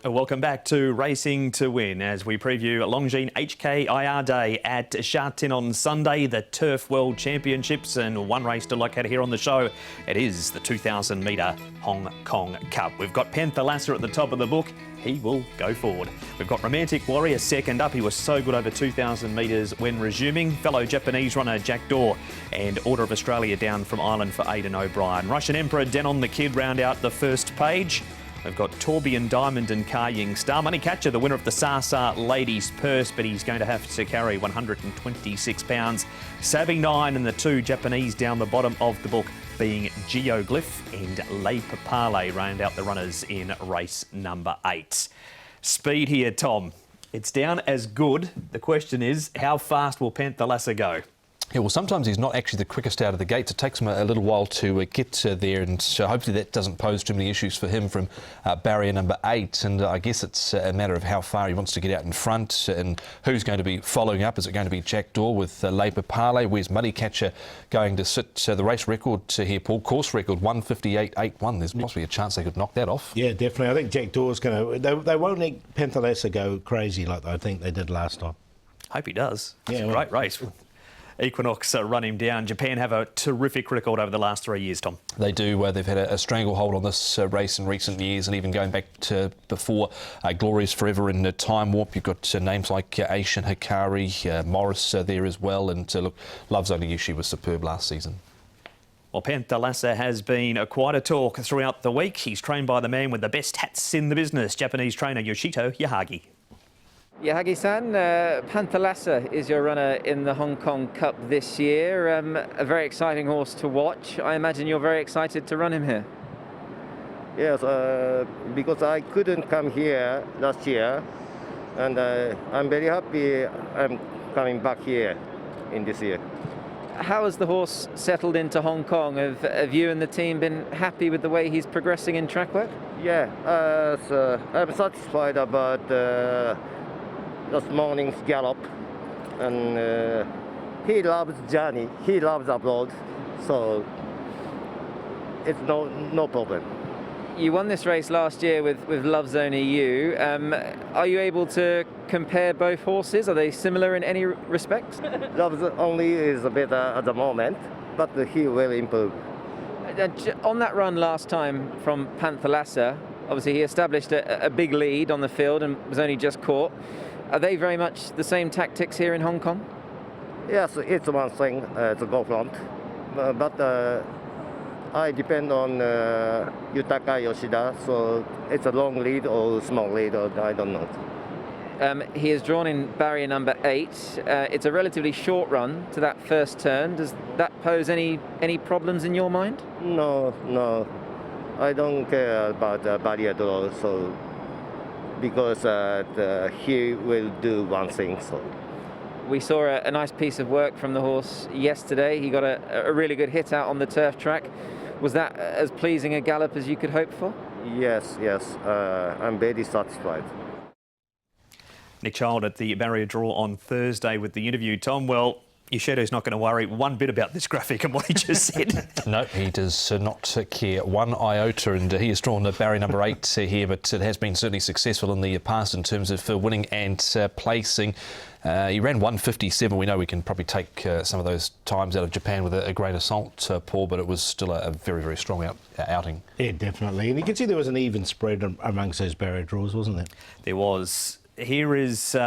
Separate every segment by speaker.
Speaker 1: Welcome back to Racing to Win as we preview Longines HKIR Day at Sha Tin on Sunday, the Turf World Championships, and one race to look at here on the show. It is the 2,000 metre Hong Kong Cup. We've got Panther Lasser at the top of the book. He will go forward. We've got Romantic Warrior second up. He was so good over 2,000 metres when resuming. Fellow Japanese runner Jack Daw and Order of Australia down from Ireland for Aidan O'Brien. Russian Emperor Denon the Kid round out the first page. We've got Torbjorn Diamond and Ka Ying Star. Money Catcher, the winner of the Sasa Ladies Purse, but he's going to have to carry 126 pounds. Savvy 9 and the two Japanese down the bottom of the book being Geoglyph and Le Papale round out the runners in race number 8. Speed here, Tom. It's down as good. The question is, how fast will Panther Lasser go?
Speaker 2: Yeah, well, sometimes he's not actually the quickest out of the gates. It takes him a little while to get there, and hopefully that doesn't pose too many issues for him from barrier number 8. And I guess it's a matter of how far he wants to get out in front and who's going to be following up. Is it going to be Jack Daw with Le Papale? Where's Money Catcher going to sit? The race record here, Paul, course record 158.81. There's possibly a chance they could knock that off.
Speaker 3: Yeah, definitely. I think Jack Daw's going to... They won't let Panther Lasser go crazy like I think they did last time.
Speaker 1: Hope he does. It's
Speaker 3: a
Speaker 1: great race. Equinox run him down. Japan have a terrific record over the last 3 years, Tom.
Speaker 2: They do. They've had a stranglehold on this race in recent years, and even going back to before Glorious Forever in Time Warp. You've got names like Aishin Hikari, Morris there as well, and look, Love's Only Issue was superb last season.
Speaker 1: Well, Panther Lasser has been quite a talk throughout the week. He's trained by the man with the best hats in the business, Japanese trainer Yoshito Yahagi.
Speaker 4: Yahagi-san, Panther Lasser is your runner in the Hong Kong Cup this year. A very exciting horse to watch. I imagine you're very excited to run him here.
Speaker 5: Yes, because I couldn't come here last year, and I'm very happy I'm coming back here in this year.
Speaker 4: How has the horse settled into Hong Kong? Have you and the team been happy with the way he's progressing in track work?
Speaker 5: Yeah, so I'm satisfied about this morning's gallop, and he loves journey, he loves abroad, so it's no problem.
Speaker 4: You won this race last year with Love's Only You. Are you able to compare both horses? Are they similar in any respect?
Speaker 5: Love's Only is better at the moment, but he will improve.
Speaker 4: On that run last time from Panther Lasser, obviously he established a big lead on the field and was only just caught. Are they very much the same tactics here in Hong Kong?
Speaker 5: Yes, it's one thing to go front, but I depend on Yutaka Yoshida, so it's a long lead or small lead, or I don't know.
Speaker 4: He is drawn in barrier number 8. It's a relatively short run to that first turn. Does that pose any problems in your mind?
Speaker 5: No, I don't care about the barrier draw, so because he will do one thing. So
Speaker 4: we saw a nice piece of work from the horse yesterday. He got a really good hit out on the turf track. Was that as pleasing a gallop as you could hope for?
Speaker 5: Yes, I'm very satisfied.
Speaker 1: Nick Child at the barrier draw on Thursday with the interview. Tom, well, Yoshito's not going to worry one bit about this graphic and what he just said.
Speaker 2: No, he does not care one iota, and he has drawn the barrier number 8 here, but it has been certainly successful in the past in terms of winning and placing. He ran 157. We know we can probably take some of those times out of Japan with a great assault, Paul, but it was still a very, very strong outing.
Speaker 3: Yeah, definitely. And you can see there was an even spread amongst those barrier draws, wasn't there?
Speaker 1: There was. Here is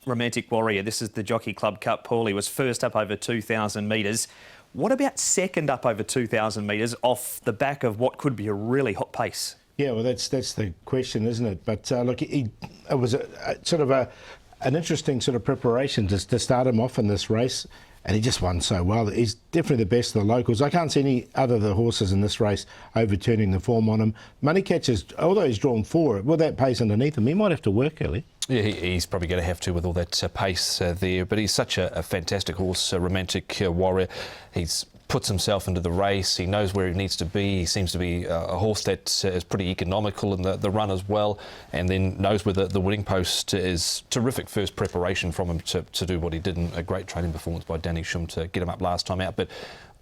Speaker 1: Romantic Warrior. This is the Jockey Club Cup. Paul, he was first up over 2,000 metres. What about second up over 2,000 metres off the back of what could be a really hot pace?
Speaker 3: Yeah, well, that's the question, isn't it? But look, it was an interesting sort of preparation to start him off in this race, and he just won so well. He's definitely the best of the locals. I can't see any other of the horses in this race overturning the form on him. Money Catcher's, although he's drawn 4, with that pace underneath him, he might have to work early.
Speaker 2: Yeah, he's probably going to have to with all that pace there, but he's such a fantastic horse, Romantic Warrior. He's puts himself into the race. He knows where he needs to be. He seems to be a horse that is pretty economical in the run as well, and then knows where the winning post is. Terrific first preparation from him to do what he did, and a great training performance by Danny Shum to get him up last time out. But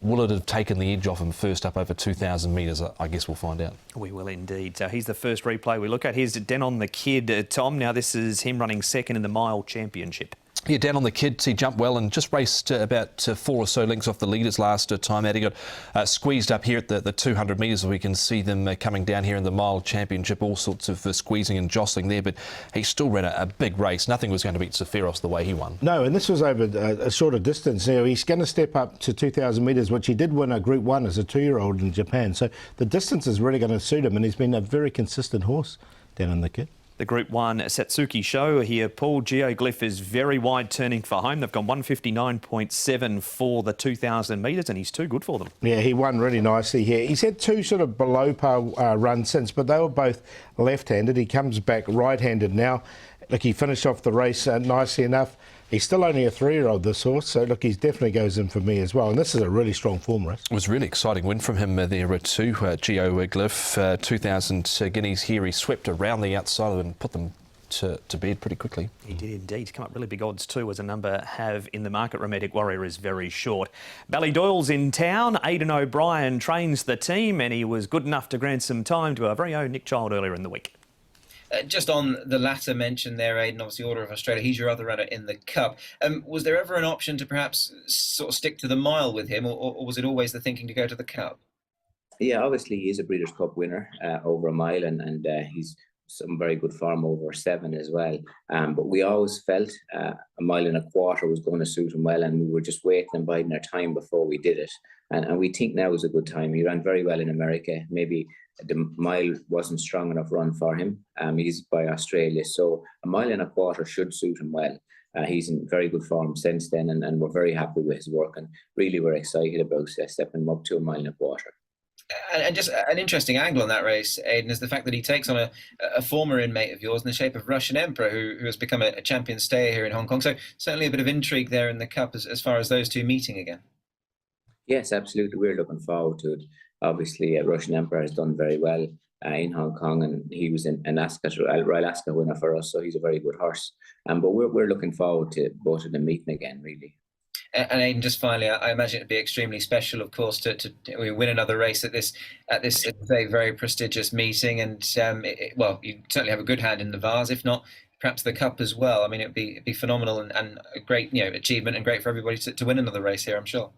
Speaker 2: will it have taken the edge off him first up over 2,000 metres? I guess we'll find out.
Speaker 1: We will indeed. So he's the first replay we look at. Here's Denon the Kid, Tom. Now this is him running second in the mile championship.
Speaker 2: Yeah, down on the Kid, he jumped well and just raced about 4 or so lengths off the leaders last time out. He got squeezed up here at the 200 metres. We can see them coming down here in the mile championship, all sorts of squeezing and jostling there, but he still ran a big race. Nothing was going to beat Sephiros the way he won.
Speaker 3: No, and this was over a shorter distance. Now, he's going to step up to 2,000 metres, which he did win a Group 1 as a 2-year-old in Japan. So the distance is really going to suit him, and he's been a very consistent horse down in the Kid.
Speaker 1: The Group 1 Satsuki show here. Paul, Geoglyph is very wide turning for home. They've gone 159.7 for the 2,000 metres, and he's too good for them.
Speaker 3: Yeah, he won really nicely here. He's had 2 sort of below par runs since, but they were both left-handed. He comes back right-handed now. Look, he finished off the race nicely enough. He's still only a 3-year-old, this horse, so look, he definitely goes in for me as well. And this is a really strong form race.
Speaker 2: It was a really exciting win from him there too, Geoglyph. 2,000 guineas here. He swept around the outside and put them to bed pretty quickly.
Speaker 1: He did indeed. Come up really big odds too, as a number have in the market. Romantic Warrior is very short. Ballydoyle's in town. Aidan O'Brien trains the team, and he was good enough to grant some time to our very own Nick Child earlier in the week.
Speaker 6: Just on the latter mention there, Aidan, obviously Order of Australia, he's your other runner in the Cup. Was there ever an option to perhaps sort of stick to the mile with him, or was it always the thinking to go to the Cup?
Speaker 7: Yeah, obviously he is a Breeders' Cup winner over a mile, and he's some very good form over 7 as well. But we always felt a 1.25 miles was going to suit him well, and we were just waiting and biding our time before we did it. And we think now is a good time. He ran very well in America. Maybe the mile wasn't strong enough run for him. He's by Australia, so a 1.25 miles should suit him well. He's in very good form since then, and we're very happy with his work, and really we're excited about stepping him up to a 1.25 miles.
Speaker 6: And just an interesting angle on that race, Aidan, is the fact that he takes on a former inmate of yours in the shape of Russian Emperor, who has become a champion stayer here in Hong Kong. So certainly a bit of intrigue there in the Cup as far as those two meeting again.
Speaker 7: Yes, absolutely. We're looking forward to it. Obviously, Russian Emperor has done very well in Hong Kong, and he was an Royal Ascot winner for us, so he's a very good horse. But we're looking forward to both of them meeting again, really.
Speaker 6: And Aidan, just finally, I imagine it'd be extremely special, of course, to win another race at this very, very prestigious meeting. And well, you certainly have a good hand in the Vase, if not perhaps the Cup as well. I mean, it'd be phenomenal and a great achievement, and great for everybody to win another race here, I'm sure.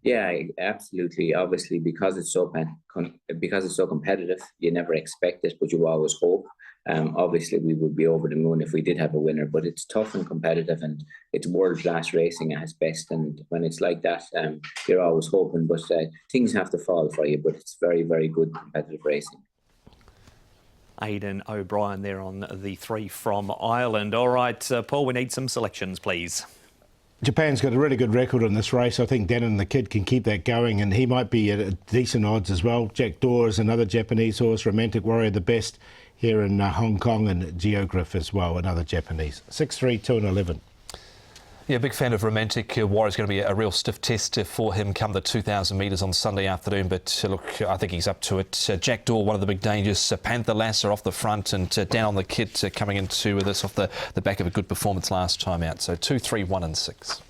Speaker 7: Yeah, absolutely. Obviously, because it's so competitive, you never expect it, but you always hope. Obviously, we would be over the moon if we did have a winner, but it's tough and competitive, and it's world-class racing at its best. And when it's like that, you're always hoping, but things have to fall for you. But it's very, very good competitive racing.
Speaker 1: Aidan O'Brien there on the 3 from Ireland. All right, Paul, we need some selections, please.
Speaker 3: Japan's got a really good record in this race. I think Denon the Kid can keep that going, and he might be at decent odds as well. Jack Dore is another Japanese horse. Romantic Warrior, the best here in Hong Kong, and Geoglyph as well, another Japanese. 6, 3, 2 and 11.
Speaker 2: Yeah, big fan of Romantic Warrior. It's going to be a real stiff test for him come the 2,000 metres on Sunday afternoon. But look, I think he's up to it. Jack Dore, one of the big dangers. Panther Lasser off the front, and down on the Kid coming into this off the back of a good performance last time out. So 2, 3, 1 and 6.